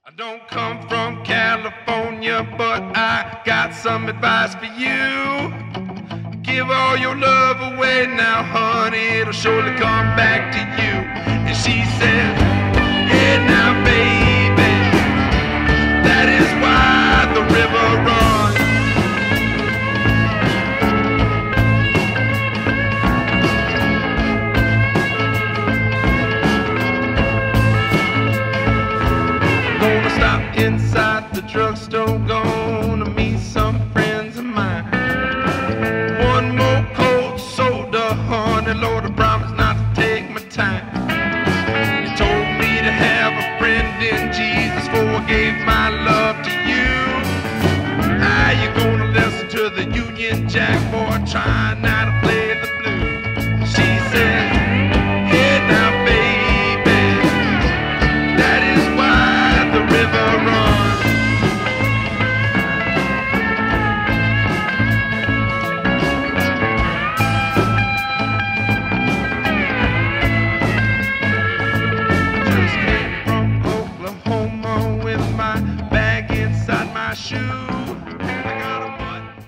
I don't come from California, but I got some advice for you. Give all your love away now, honey, it'll surely come back to you. And she said, hey now, baby, that is why the river runs. Gonna stop inside the drugstore, gonna meet some friends of mine. One more cold soda, honey, Lord, I promise not to take my time. You told me to have a friend in Jesus, for I gave my love to you. How you gonna listen to the Union Jack boy trying now to play the blues? She said, hey now, baby, that is why the river runs. Just came from Oklahoma with my bag inside my shoe. I got a mud.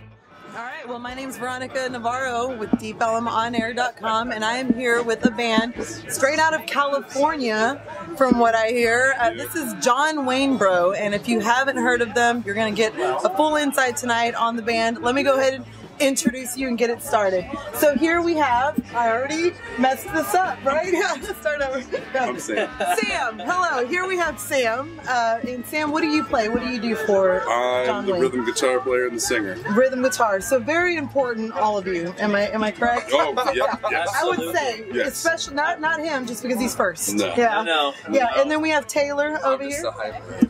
All right, well, my name's Veronica Navarro with DeepElemonair.com, and I am here with a band straight out of California, from what I hear. This is John Wayne Bro, and if you haven't heard of them, you're going to get a full insight tonight on the band. Let me go ahead and introduce you and get it started. So here we have, I already messed this up, right? Let's start over. I'm Sam. Sam, hello. Here we have Sam. And Sam, what do you play? What do you do for John I'm the Wayne? rhythm guitar player and the singer. Rhythm guitar. So very important, all of you. Am I correct? Oh, yeah, yes. I would say, Yes. especially not him, just because he's first. No. Yeah. No. Yeah, and then we have Taylor over here.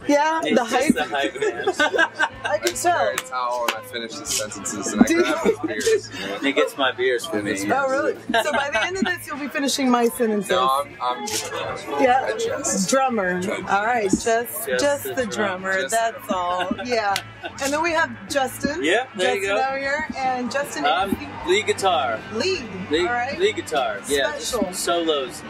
Yeah, the hype. The hype man. I can tell. Towel and I finish the sentences and I grab his beers. He gets my beers for me. Oh, really? So by the end of this, you'll be finishing my sentences. No, I'm just Yeah, just. drummer. All right, just the the drummer. Just- That's all. Yeah. And then we have Justin. Yeah, there you Justin go. over here, and Justin I'm is lead guitar. lead. Lead, All right. lead guitar. Yeah, Special. just solos,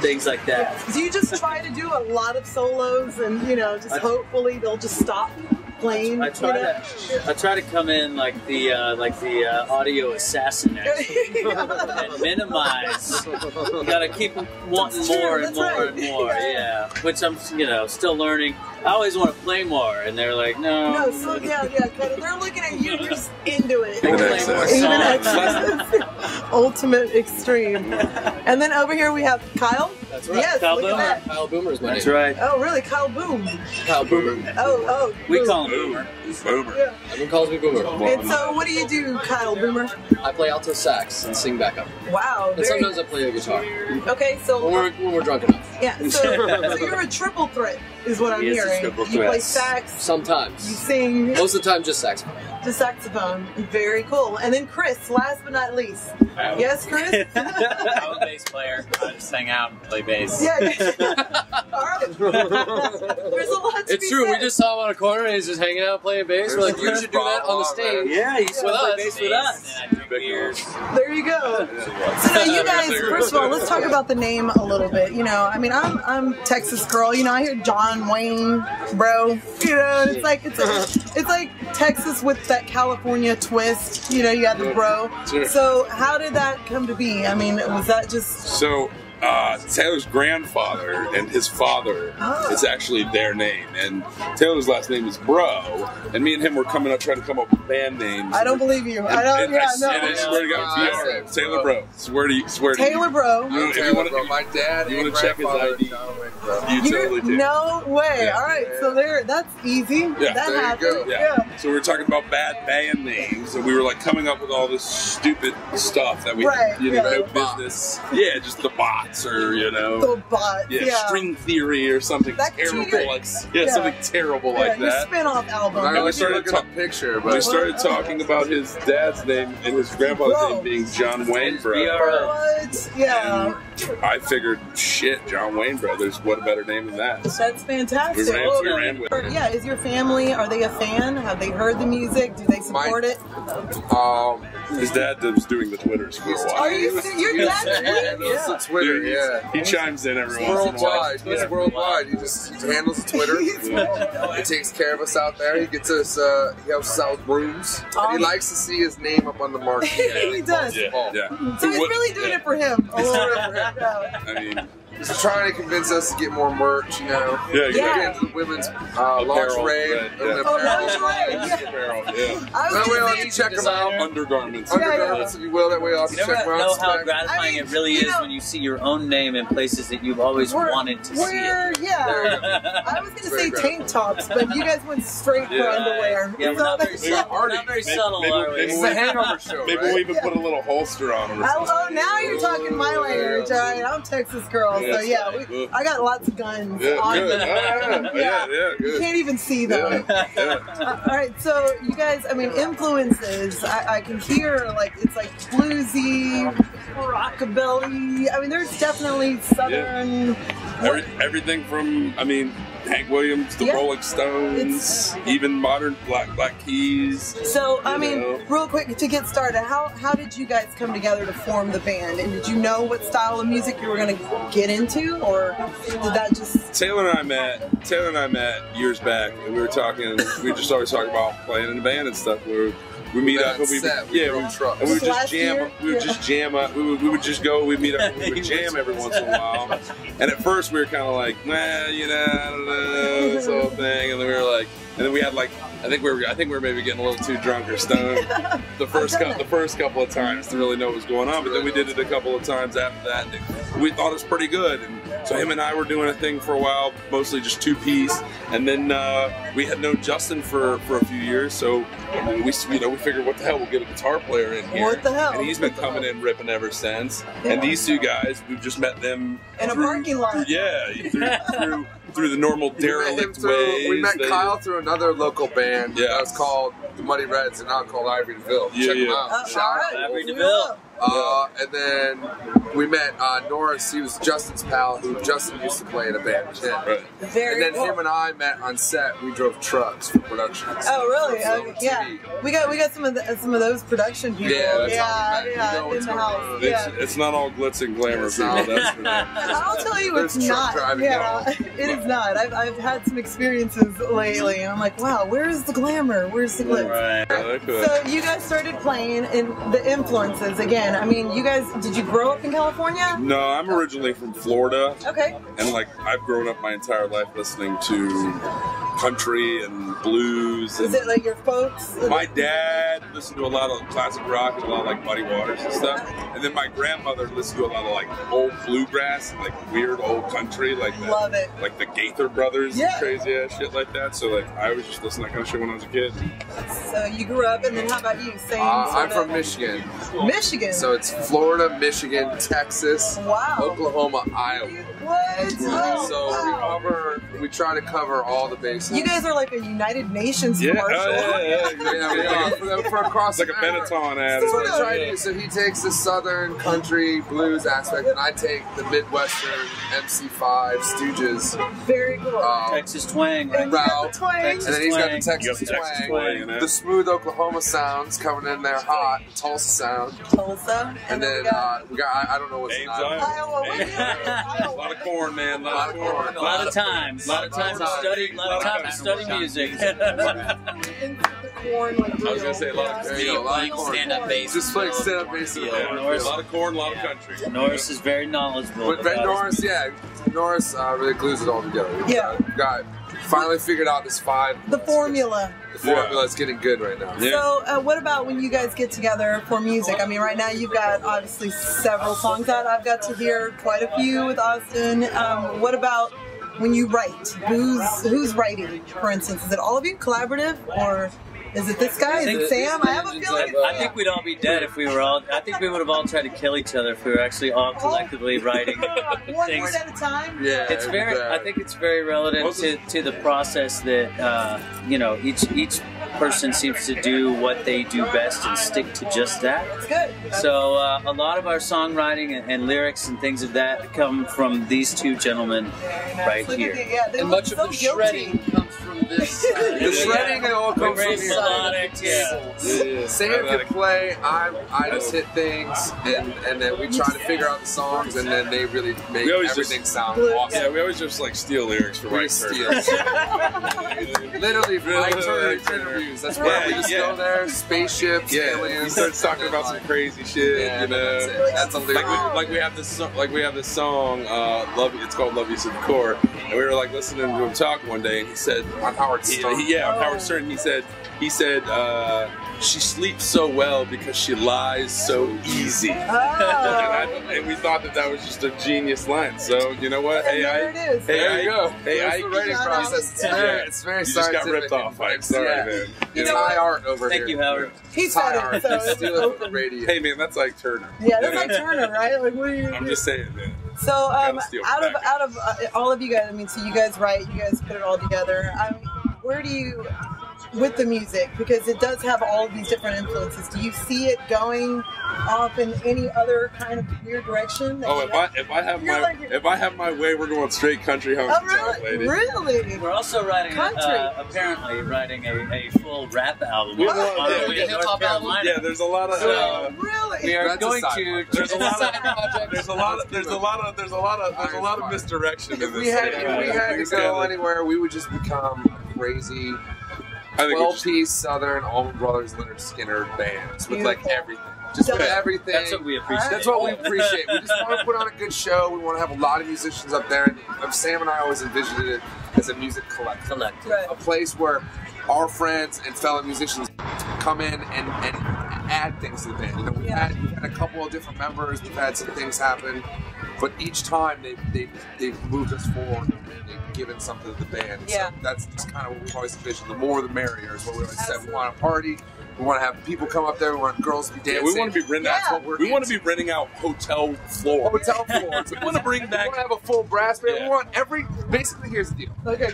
things like that. Yeah. Do you just try to do a lot of solos, and just hopefully they'll just stop playing? I try to come in like the audio assassin actually, and minimize. You gotta keep wanting That's true, more and that's more right. and more. Yeah. Yeah, which I'm still learning. I always want to play more, and they're like, no. No, slow down, yeah. They're looking at you, you're just into it. Play more excess. Even songs. excess. Ultimate extreme. And then over here we have Kyle. That's right. Yes, Kyle look Boomer. at that. Kyle Boomer is my That's name. right. Oh, really? Kyle Boom. Kyle Boomer. Oh. We Boom. call him Boomer. Boomer. Yeah. Everyone calls me Boomer. And so, what do you do, Kyle Boomer? I play alto sax and sing backup. Wow. And sometimes I play a guitar Okay, so when we're drunk enough. yeah, so you're a triple threat, is what I'm He is a hearing. triple You play threat. sax, you Sometimes. sing Most of the time, just saxophone. the saxophone. Very cool. And then Chris, last but not least. Yes, Chris. I'm a bass player. I just hang out and play bass. Yeah. All right. There's a lot to It's be true. said. We just saw him on a corner and he's just hanging out playing bass. We're like, you should do that on the stage. Yeah, he's With us. bass with us. And I drink beers. There you go. So now you guys, first of all, let's talk about the name a little bit. I'm Texas girl. I hear John Wayne, bro. It's like Texas with that California twist. You got the bro. Sure. So how did that come to be? I mean, was that just? So, Taylor's grandfather and his father Oh. is actually their name, and Taylor's last name is Bro, and me and him were trying to come up with band names. I don't believe you. I don't. And Yeah, and I no. swear to God, No, Taylor, no. Taylor Bro. Swear to you. Taylor, bro. You, if you Taylor, want bro. My dad you and wanna check his grandfather ID? John Wayne, bro. You totally do. No way. Yeah. All right. So that's easy. Yeah. That There you happened. go. Yeah. So we were talking about bad band names, and we were like coming up with all this stupid stuff that we, Right, yeah. no business. Yeah, just the bots, or The bots. yeah, string theory or something That terrible cheated. like Yeah. something terrible Yeah, like your that. spin-off album. I we really started look at a picture, We but started talking about his dad's name and his grandfather's Bro. name being John Wayne, bro. BRO. What? Yeah. I figured, shit, John Wayne Brothers. What a better name than that? That's fantastic. We ran with it. Yeah, is your family, are they a fan? Have they heard the music? Do they support it? His dad was doing the Twitters for a while. Are you your dad? Yeah. Twitter, yeah. He chimes in every once in a while. Worldwide. He's worldwide. He just handles Twitter. He takes care of us out there. He gets us, he helps us out with rooms. And he likes to see his name up on the marquee. He does. Yeah. So he's really doing it for him. I mean, he's trying to convince us to get more merch, you know. Yeah, exactly. Get into the women's lingerie. Apparel, yeah. That way I'll have to check them out. Undergarments. Undergarments, if you will. That way I'll have to You check them never out. know how gratifying it really is when you see your own name in places that you've always wanted to see it. Yeah. I was going to say tank tops, but you guys went straight for underwear. Yeah, we're not very subtle, are we? It's a hangover show, Maybe we'll even put a little holster on them. Oh, now you're talking my language. All right, I'm Texas girl, so yeah, I got lots of guns on me. You can't even see them. All right, so you guys, I mean, influences. I can hear it's like bluesy, rockabilly. I mean, there's definitely southern. Everything from, I mean, Hank Williams, the Rolling Stones, even modern Black Keys. So, I mean, real quick to get started, how did you guys come together to form the band? And did you know what style of music you were going to get into, or did that just... Taylor and I met years back, and we were talking, we just always talking about playing in a band and stuff. We meet up and we would just jam. We would just jam up. We would just go. We'd meet up. And we would jam every once in a while. And at first we were kind of like, nah, you know, I don't know this whole thing. And then we were like, and then we had like, I think we were maybe getting a little too drunk or stoned the first couple of times to really know what was going on. But then we did it a couple of times after that. And we thought it was pretty good. And so him and I were doing a thing for a while, mostly just two-piece. And then we had known Justin for a few years. So we figured, what the hell, we'll get a guitar player in here. What the hell? And he's been coming in ripping ever since. Yeah. And these two guys, we've just met them in a parking lot. Yeah, through the normal derelict ways. We met Kyle through another local band that was called the Muddy Reds and now called Ivory DeVille. Check them out. Shout out Ivory DeVille. And then we met Norris. He was Justin's pal, who Justin used to play in a band with him. Right. Very and then him and I met on set. We drove trucks for production. Oh, really? Yeah. We got some of those production people. Yeah, in the house. It's not all glitz and glamour, people. That's for them. I'll tell you, it's not. It is not. I've had some experiences lately, and I'm like, wow, where's the glamour? Where's the glitz? Right. So you guys started playing in the influences again. I mean, you guys, did you grow up in California? No, I'm originally from Florida. Okay. And I've grown up my entire life listening to country and blues. Is it like your folks? My dad listened to a lot of classic rock and a lot of Muddy Waters and stuff. And then my grandmother listened to a lot of old bluegrass and weird old country, Love it. Like the Gaither Brothers and crazy ass shit like that. So I was just listening to that kind of shit when I was a kid. So you grew up, and then how about you? I'm from Michigan. Michigan. So it's Florida, Michigan, Texas, Oklahoma, Iowa. What? So we try to cover all the bases. You guys are like a United Nations commercial. For across like a Benetton ad. That's what I try to do. So he takes the southern country blues aspect, and I take the Midwestern MC5 Stooges. Very cool. Texas twang. And route. And then he's got the Texas twang. The smooth Oklahoma sounds coming in there hot. Tulsa sound. Tulsa. And then we got I don't know what's in Iowa. A lot of corn, man. A lot of corn. A lot of time to study music. Corn, I was gonna say a lot of corn. Stand-up bass. Just playing stand-up bass. A lot of corn, a lot of country. Norris is very knowledgeable. Norris really glues it all together. Got finally figured out this the formula. The formula is getting good right now. So what about when you guys get together for music? I mean, right now you've got obviously several songs out. I've got to hear quite a few with Austin. What about when you write? Who's writing, for instance? Is it all of you collaborative, or is it this guy? Is it Sam? I have a feeling it's Sam. I think we'd all be dead if we were all. I think we would have all tried to kill each other if we were actually all collectively writing one things. word at a time. Yeah, it's very. I think it's very relative to the process that each person seems to do what they do best and stick to just that. That's good. So a lot of our songwriting and lyrics and things of that come from these two gentlemen right here. And much of the shredding comes from this. The shredding and all comes from Very melodic, Sam can play. I just hit things, and then we try to figure out the songs, and then they really make everything sound awesome. Yeah, we always just like steal lyrics from Mike Turner. Literally, Mike Turner interviews. That's why we just go there. Spaceships, aliens. He starts talking about some crazy shit. Yeah, you know, that's a lyric. Like we have this song, "Love." It's called "Love You to the Core," and we were like listening to him talk one day, and he said on Howard Stern. On Howard Stern, he said. She sleeps so well because she lies so easy. And we thought that was just a genius line. So you know what? There it is. There you go. Hey, That's the writing process. It's very you just got ripped off, Mike. Sorry, man. It's high art over here. Thank you, Howard. He said it, so it's open radio. Hey, man, that's like Turner. Yeah, that's like Turner, right? Like, what are you? I'm just saying, man. So, out of all of you guys, I mean, so you guys write, you guys put it all together. Where do you, with the music, because it does have all of these different influences, do you see it going off in any other kind of weird direction? If I have my way, we're going straight country home. Oh, really? Really? We're also writing, apparently writing a full rap album. North Carolina. Yeah, there's a lot of. Really? We are going to. There's a lot of misdirection in this. If we had to go anywhere, we would just become crazy 12-piece Southern Allman Brothers Leonard Skinner bands with like everything. Just with everything. That's what we appreciate. That's what we appreciate. We just want to put on a good show. We want to have a lot of musicians up there. And Sam and I always envisioned it as a music collective. Right. A place where our friends and fellow musicians come in and add things to the band. You know, we've had a couple of different members. We've had some things happen. But each time they've moved us forward and they've given something to the band. Yeah. So that's just kind of what we've always envisioned. The more the merrier is what we always said. We want to party. We want to have people come up there. We want girls to be dancing. Yeah, we want to be renting out. We want to be renting out hotel floors. Hotel floors. We want to bring back. We want to have a full brass band. We want basically, here's the deal. Okay,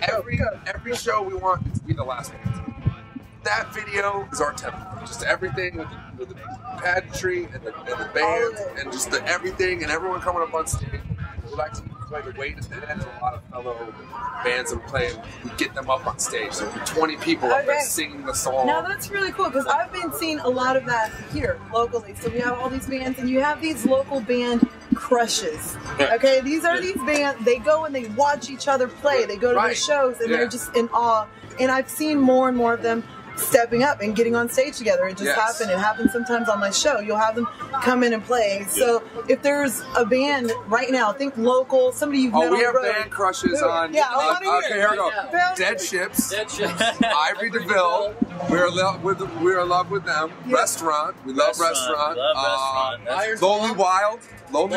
every show we want it to be the last one. That video is our template. Just everything with the pageantry and the band and just the everything and everyone coming up on stage. We like to play the weight at the end. A lot of fellow bands that we play, we get them up on stage. So 20 people up there singing the song. Now that's really cool because I've been seeing a lot of that here locally. So we have all these bands and you have these local band crushes. Okay, these are these bands, they go and they watch each other play. They go to their shows and they're just in awe. And I've seen more and more of them stepping up and getting on stage together. It just happened. It happens sometimes on my show. You'll have them come in and play. So if there's a band right now, think local, somebody you've met on the road. We have band crushes on. Yeah, okay, here we go. Dead Ships. Ivory DeVille. We're in love with them. Restaurant. We love Restaurant. Lonely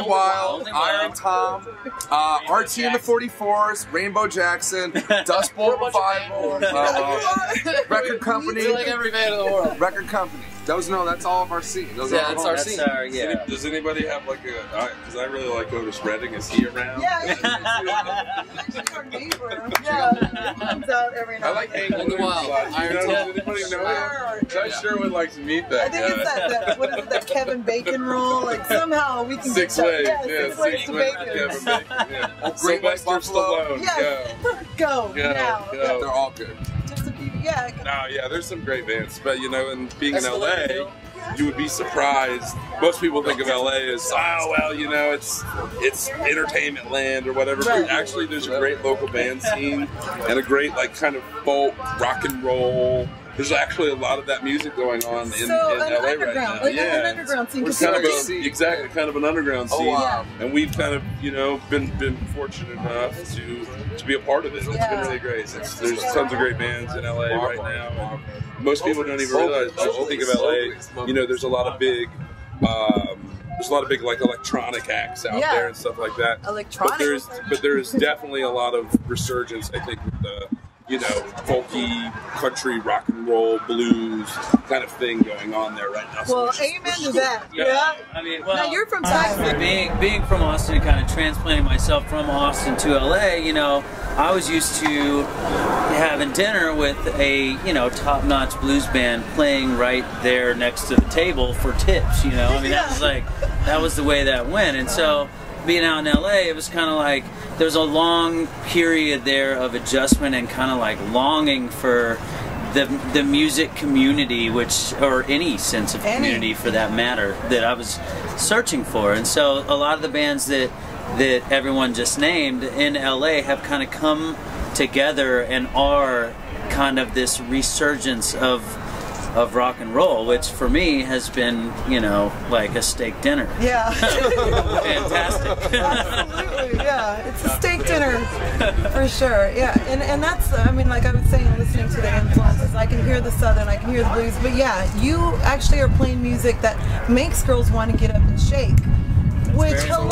Wild. Iron Tom, RT and the 44s, Rainbow Jackson, Dust Bowl Revival, Record Company. Like every band in the world. Record Company. That's all of our scene. That's our scene. Does anybody have like because I really like Otis Redding. Is he around? Yeah. Our neighbor. Yeah. He comes out every night. I like hanging with him. Does anybody know him? I sure would like to meet that guy. I think it's that what is it, that Kevin Bacon rule? Like somehow we can 6 ways. Yeah, 6 ways to Bacon. Kevin Bacon. Yeah. Sylvester Stallone. Yeah. Go now. They're all good. There's some great bands, but and being in LA, you would be surprised. Most people think of LA as it's entertainment land or whatever. But actually, there's a great local band scene and a great kind of folk rock and roll. There's actually a lot of that music going on in LA right now. An underground scene. We're kind of an underground scene. And we've kind of, been fortunate enough to be a part of it. It's been really great. There's tons of great bands in LA right now. Most people don't even realize, when you think of LA, there's a lot of big electronic acts out there and stuff like that. Electronic. But there's definitely a lot of resurgence, I think, with you know, folky, country, rock and roll, blues kind of thing going on there right now. Well, amen to that. Yeah. I mean, well, now you're from Texas. Being from Austin, kind of transplanting myself from Austin to LA, you know, I was used to having dinner with a, you know, top-notch blues band playing right there next to the table for tips, you know. I mean, that was the way that went. And so being out in LA, it was kind of like there was a long period there of adjustment and kind of like longing for the music community, or any sense of community for that matter, that I was searching for. And so a lot of the bands that everyone just named in LA have kind of come together and are kind of this resurgence of rock and roll, which for me has been, you know, like a steak dinner. Yeah. Fantastic. Absolutely, yeah. It's a steak dinner for sure. Yeah, and that's, I mean, like I was saying, listening to the influences, I can hear the Southern, I can hear the blues, but yeah, you actually are playing music that makes girls want to get up and shake. Which, hello!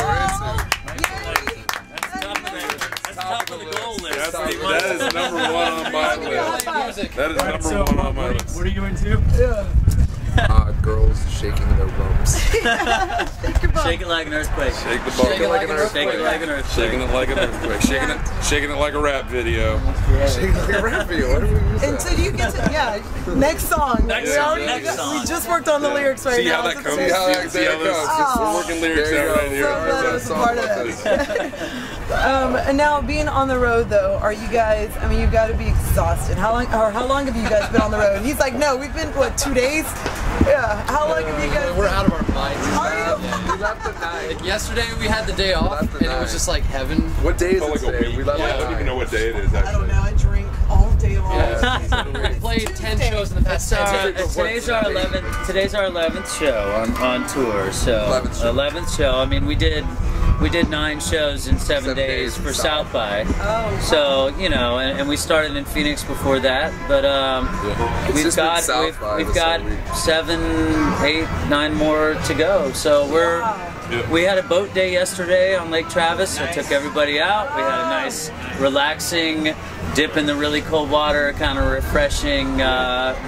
That is number one on my list. That is number one on my list. What are you into? Girls shaking their bumps. Shake your bum. Shake it like an earthquake. Shake the bum. Shake it like an earthquake. Shake it like an earthquake. Shaking it like an earthquake. Shaking it like a rap video. Shaking it like a rap video. What do we use And so you get to, next song. Next song. We just worked on the lyrics right See now. how that comes. See how that goes. We're working lyrics out right here. So glad I was a part of that. And now being on the road though, are you guys, I mean, you've got to be exhausted. How long have you guys been on the road? And he's like, no, we've been, what, 2 days? Yeah. How long have you guys We're out of our minds. Are you? We left at 9. Like yesterday we had the day off, and it was just like heaven. What day is Felt it like a today? week. We left I at don't 9. even know what day it is, I don't actually. know. I drink all day long. We played 10 shows in the past 10 days. Today's our 11th show on tour. So 11th show. I mean, we did 9 shows in 7 days for South by. Oh. So you know, and we started in Phoenix before that, but we've got 7, 8, 9 more to go. So we had a boat day yesterday on Lake Travis. I took everybody out. We had a nice, relaxing dip in the really cold water, kind of refreshing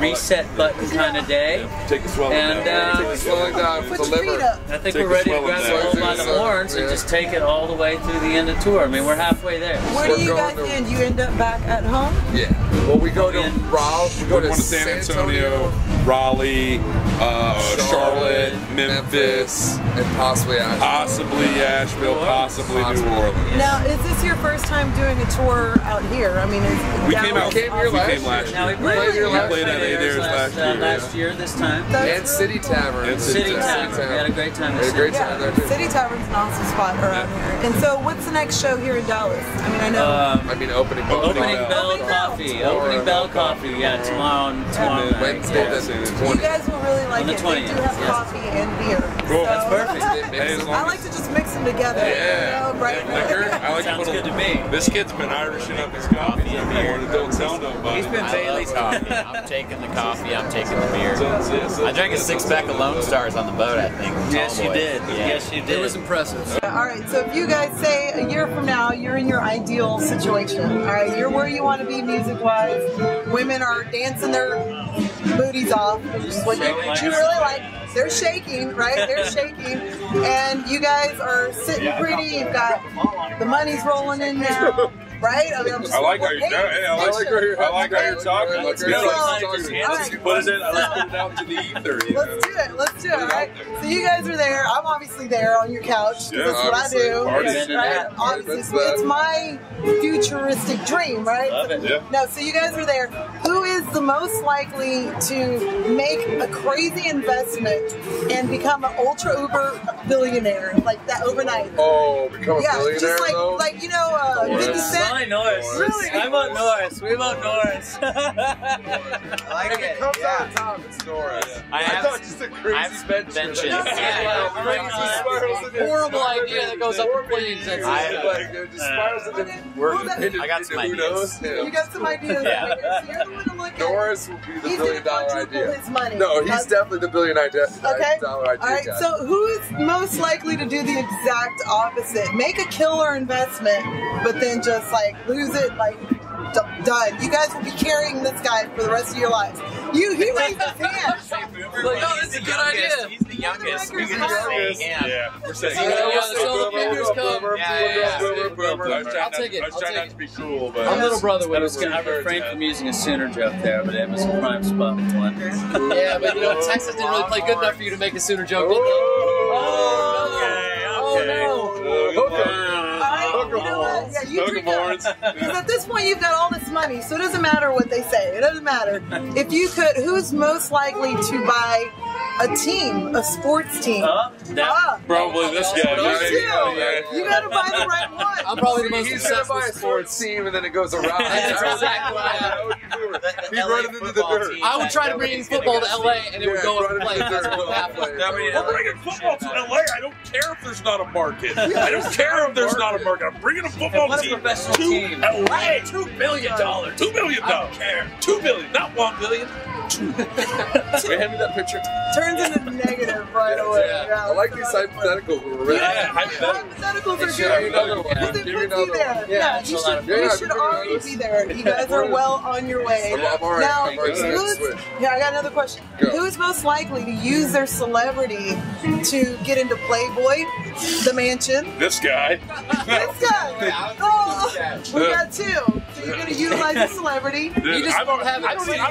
reset button kind of day. Take the swelling down. Take the swelling down for the liver. I think we're ready to grab the bull by the horns and just take it all the way through the end of the tour. I mean, we're halfway there. Where do you guys end? You end up back at home? Yeah. Well, we go to Raleigh, we go to San Antonio, Raleigh, Charlotte, Memphis, and possibly Asheville, possibly New Orleans. Now, is this your first time doing a tour out here? I mean, We came last year. Now we played at Adair's last year this time. And City Tavern. We had a great time. City Tavern's an awesome spot around here. And so, what's the next show here in Dallas? I mean, I know. Opening Bell Coffee. Opening Bell Coffee. Yeah, tomorrow night. Wednesday the 20th. You guys will really like On the it. 20th, They do have yes. coffee and beer. Cool. So, That's perfect. I like to just mix them together. Yeah. You know, right? Liquor. I like Sounds good to me. This kid's been Irishing up his coffee everywhere. Don't tell nobody. He's been Bailey's coffee. I'm taking the coffee. I'm taking the beer. I drank a 6-pack of Lone Stars on the boat, I think. Yes, you did. Yeah. Yes, you did. It was impressive. All right, so if you guys say a year from now you're in your ideal situation, all right, you're where you want to be music-wise, women are dancing their booties off, which is what you really like. They're shaking, right? They're shaking, and you guys are sitting pretty. You've got the money's rolling in now. Right? I mean, I'm just I like how you're talking. Let's go. Let's put it out to the ether. Let's do it, all right? So you guys are there. I'm obviously there on your couch. Yeah, that's what I do. Parties. Right? Obviously, it's my futuristic dream, right? Love it. Yeah. No, so you guys are there. Who is the most likely to make a crazy investment and become an ultra uber billionaire like that overnight? Oh, become a billionaire? Just though? like 50 Cent. Norris. Really? I vote Norris. We vote Norris. I like If it comes out of top, it's Norris. I thought just a crazy mentioned. Horrible idea that goes up in flames. That's It just spirals into I got some who knows ideas. him. You got some ideas. Yeah. So you're the one to look at. Norris will be the He's $1 billion gonna quadruple idea. his money. No, he's definitely the $1 billion idea. Okay. Dollar idea All right. guy. So who is most likely to do the exact opposite? Make a killer investment, but then just like lose it like done. You guys will be carrying this guy for the rest of your lives. He raised his hand. Like, oh, that's a good idea. He's the youngest. We're going to say him. Yeah, we're saying So the fingers come. I'll take it. I was trying not to be cool, but I'm little brother with us. I refrained from using a Sooner joke there, but it was a prime spot one. Yeah, but you know, Texas didn't really play good enough for you to make a Sooner joke, did they? Oh no! Yeah, you drink up. Because at this point you've got all this money, so it doesn't matter what they say. It doesn't matter. If you could, who's most likely to buy a team, a sports team? probably this guy. You gotta buy the right one. I'm probably the most He's gonna successful buy a sports team and then it goes around. That's exactly what happened. He's running into the dirt. I would try to bring football to LA and it would go up and play. That's what would happen. We're bringing football to LA. I don't care if there's not a market. I don't care if there's not a market. I'm bringing a football team to LA. $2 billion. $2 billion. I don't care. $2 billion, not $1 billion. Wait, hand me that picture. Turns into negative right away. Yeah, I like these hypotheticals. Hypotheticals are good. Give me another one. Yeah, you should already be there. You guys are well on your way. Now, I got another question. Who's most likely to use their celebrity to get into Playboy, the mansion? This guy. This guy. Oh, we got two. So you're going to utilize the celebrity. I'm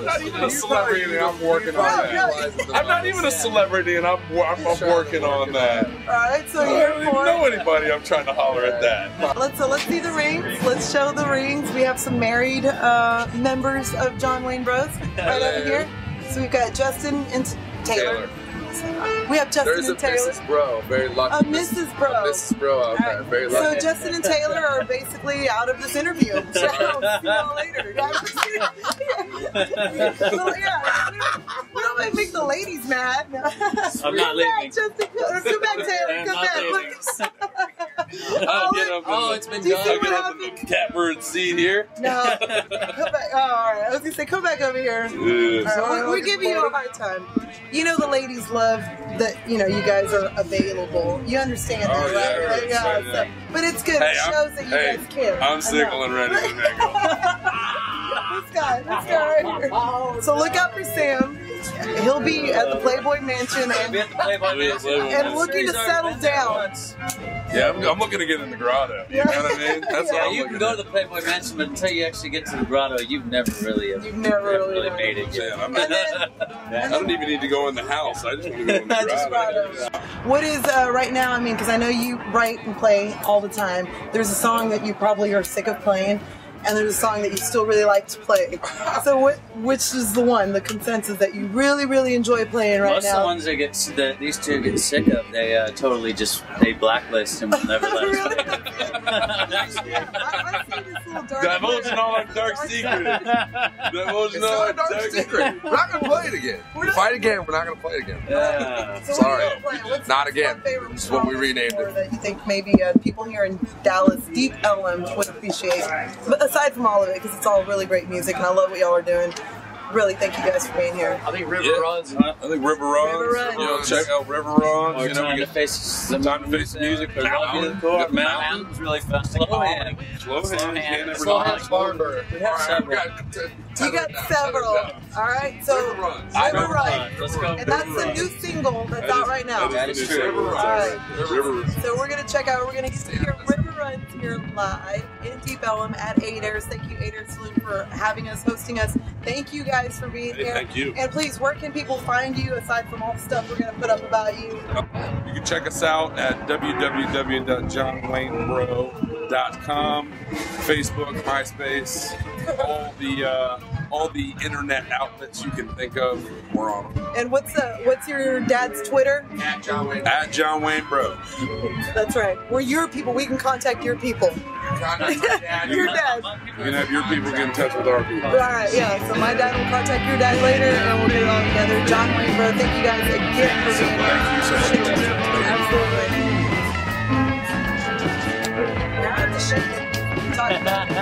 not even a celebrity and I'm working on that. I'm not even a celebrity. celebrity, and I'm working on that. All right, so I you're don't even know anybody. I'm trying to holler at that. Let's see the rings. Let's show the rings. We have some married members of John Wayne Bros right over here. So we've got Justin and Taylor. We have Justin There's and a Taylor. Mrs. Bro, very lucky. A Mrs. Bro. A Mrs. Bro out there, very So lucky. Justin and Taylor are basically out of this interview. So see y'all later. We don't make the ladies mad. I'm not leaving. Justin, come back, Taylor. Come back. Look. Oh, it's been Do you see done. what happened? Catbird seat here. No. Come back. Oh, all right. I was gonna say, come back over here. All right, we're giving you a hard time. You know the ladies love that. You know you guys are available. You understand that, right? Yeah. So, but it's good. It shows that you guys care. I'm single and ready to mingle. This guy right here. So look out for Sam. He'll be at the Playboy Mansion and looking to settle down. Yeah, I'm looking to get in the grotto. You know what I mean? That's all. You can go to the Playboy Mansion, but until you actually get to the grotto, you've never really made it yet. I don't even need to go in the house. I just want to go in the grotto. What is right now? I mean, because I know you write and play all the time. There's a song that you probably are sick of playing. And there's a song that you still really like to play. So which is the one, the consensus that you really, really enjoy playing right now? Most of the ones that these two get sick of, they totally they blacklist and will never let us play. I see this little dark Divulging all our dark secrets. Divulging all our dark secrets. We're not going to play it again. We fight again, we're not going to play it again. Yeah. So sorry. Not again. This is what we renamed it. That you think maybe people here in Dallas, Deep Ellum, would appreciate. But aside from all of it, because it's all really great music, and I love what y'all are doing. Really, thank you guys for being here. I think River Runs. I think River Runs. You know, check out River Runs. Or you know, Time to Face the music. Mountain's really fun. Slow hand. Slow Hands Barnberg. We have several. You got several. All right, so River Runs. Let's go. And that's the new single that's out right now. That is true. All right. So we're gonna check out. We're gonna hear River Runs here live in Deep Ellum at Aders. Thank you, Aders Saloon, for having us, hosting us. Thank you guys for being here. Thank you. And please, where can people find you aside from all the stuff we're gonna put up about you? You can check us out at www.johnwaynebro.com, Facebook, MySpace, all the internet outlets you can think of. We're on them. And what's your dad's Twitter? At John Wayne. At John Wayne Bro. That's right. We're your people. We can contact your people. Your dad. You can have your people get in touch with our people. All right, yeah. So my dad will contact your dad later, and we'll get it all together. John Wayne Bro, thank you guys again for being here. Thank you so much. Absolutely. Now I have to shake it. Talk about it.